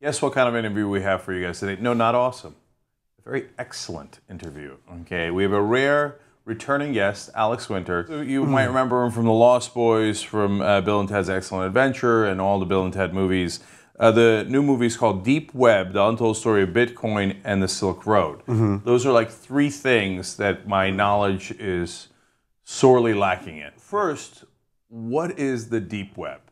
Guess what kind of interview we have for you guys today? No, not awesome. A very excellent interview. Okay, we have a rare returning guest, Alex Winter. So you might remember him from The Lost Boys, from Bill and Ted's Excellent Adventure, and all the Bill and Ted movies. The new movie is called Deep Web, The Untold Story of Bitcoin and the Silk Road. Those are like three things that my knowledge is sorely lacking in. First, what is the Deep Web?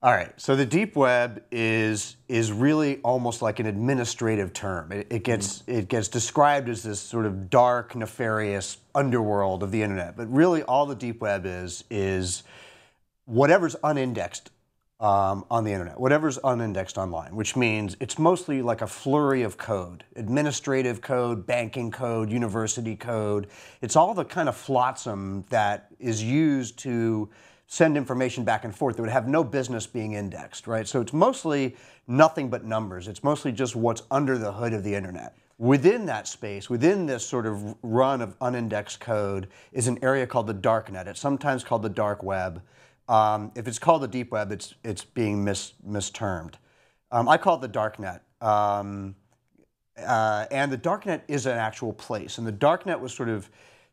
All right, so the deep web is really almost like an administrative term. It gets described as this sort of dark, nefarious underworld of the internet. But really, all the deep web is whatever's unindexed on the internet, whatever's unindexed online, which means it's mostly like a flurry of code, administrative code, banking code, university code. It's all the kind of flotsam that is used to send information back and forth that would have no business being indexed, right? So it's mostly nothing but numbers. It's mostly just what's under the hood of the internet. Within that space, within this sort of run of unindexed code, is an area called the darknet. It's sometimes called the dark web. If it's called the deep web, it's being mistermed. I call it the darknet. And the darknet is an actual place. And the darknet was sort of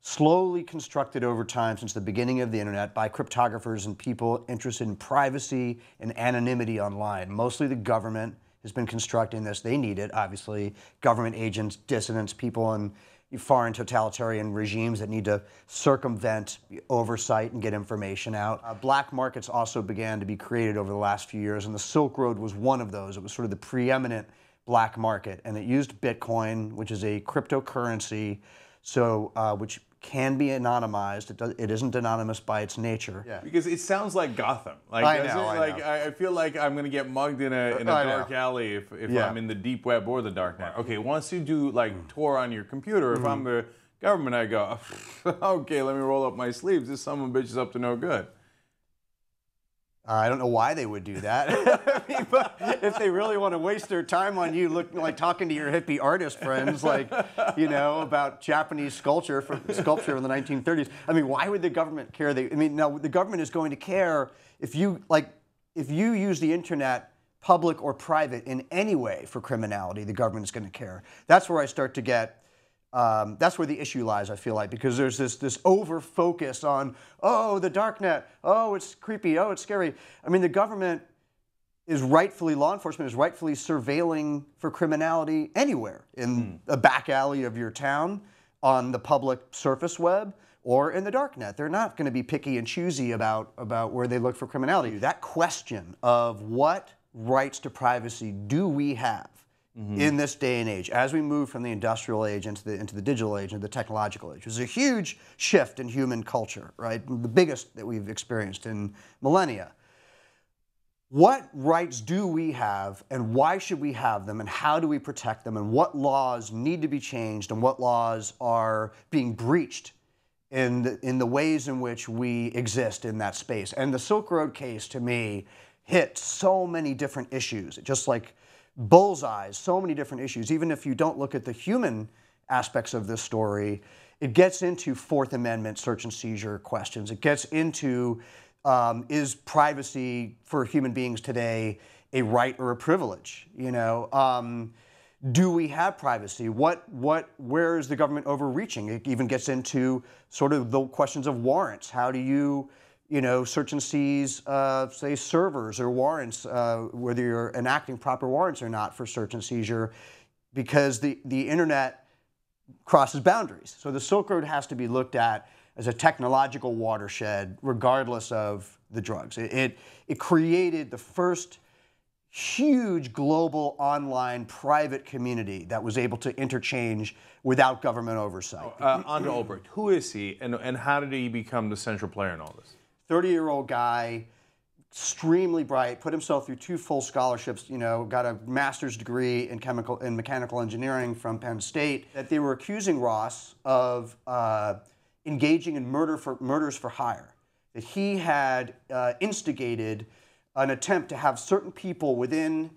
slowly constructed over time since the beginning of the internet by cryptographers and people interested in privacy and anonymity online. Mostly the government has been constructing this. They need it, obviously. Government agents, dissidents, people in foreign totalitarian regimes that need to circumvent oversight and get information out. Black markets also began to be created over the last few years, and the Silk Road was one of those. It was sort of the preeminent black market, and it used Bitcoin, which is a cryptocurrency, so which can be anonymized. It isn't anonymous by its nature. Yeah. Because it sounds like Gotham. Like, I know. I feel like I'm going to get mugged in a dark alley if I'm in the deep web or the dark net. Okay, once you do like Tor on your computer, if I'm the government, I go, okay, let me roll up my sleeves. This son of a bitch is up to no good. I don't know why they would do that. I mean, but if they really want to waste their time on you, talking to your hippie artist friends, about Japanese sculpture in the 1930s. I mean, why would the government care? Now the government is going to care if you use the internet, public or private, in any way for criminality. The government is going to care. That's where I start to get. That's where the issue lies, I feel like, because there's this over-focus on, oh, the darknet, oh, it's creepy, oh, it's scary. I mean, the government is law enforcement is rightfully surveilling for criminality anywhere, in the back alley of your town, on the public surface web, or in the darknet. They're not going to be picky and choosy about where they look for criminality. That question of what rights to privacy do we have in this day and age, as we move from the industrial age into the digital age, into the technological age. It's a huge shift in human culture, right? The biggest that we've experienced in millennia. What rights do we have, and why should we have them, and how do we protect them, and what laws need to be changed, and what laws are being breached in the ways in which we exist in that space? And the Silk Road case, to me, hit so many different issues. It just like bullseyes so many different issues. Even if you don't look at the human aspects of this story, it gets into Fourth Amendment search and seizure questions. It gets into, is privacy for human beings today a right or a privilege? Do we have privacy? Where is the government overreaching? It even gets into sort of the questions of warrants. How do you search and seize, say, servers or warrants, whether you're enacting proper warrants or not for search and seizure, because the internet crosses boundaries. So the Silk Road has to be looked at as a technological watershed, regardless of the drugs. It created the first huge global online private community that was able to interchange without government oversight. On to Ulbricht. Who is he, and how did he become the central player in all this? 30-year-old guy, extremely bright, put himself through 2 full scholarships, got a master's degree in mechanical engineering from Penn State. That they were accusing Ross of engaging in murders for hire. That he had instigated an attempt to have certain people within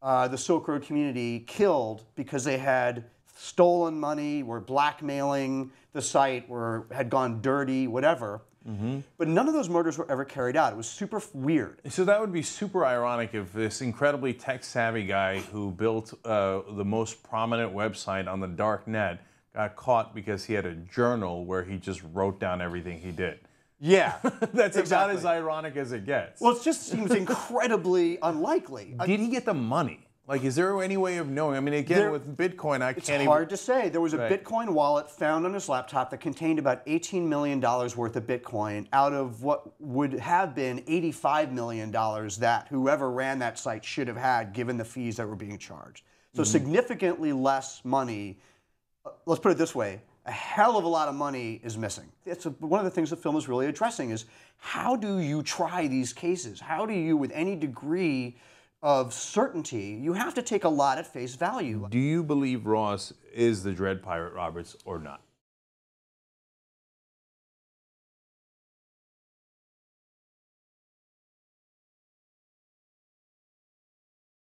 the Silk Road community killed because they had stolen money, were blackmailing the site, had gone dirty, whatever. But none of those murders were ever carried out. It was super weird. So that would be super ironic if this incredibly tech-savvy guy who built the most prominent website on the dark net got caught because he had a journal where he just wrote down everything he did. Yeah. That's about as ironic as it gets. Well, it just seems incredibly unlikely. Did he get the money? Like, is there any way of knowing? I mean, again, with Bitcoin, I can't even... It's hard to say. There was a Bitcoin wallet found on his laptop that contained about $18 million worth of Bitcoin out of what would have been $85 million that whoever ran that site should have had given the fees that were being charged. So significantly less money. Let's put it this way. A hell of a lot of money is missing. It's one of the things the film is really addressing is how do you try these cases? How do you, with any degree of certainty, you have to take a lot at face value. Do you believe Ross is the Dread Pirate Roberts or not?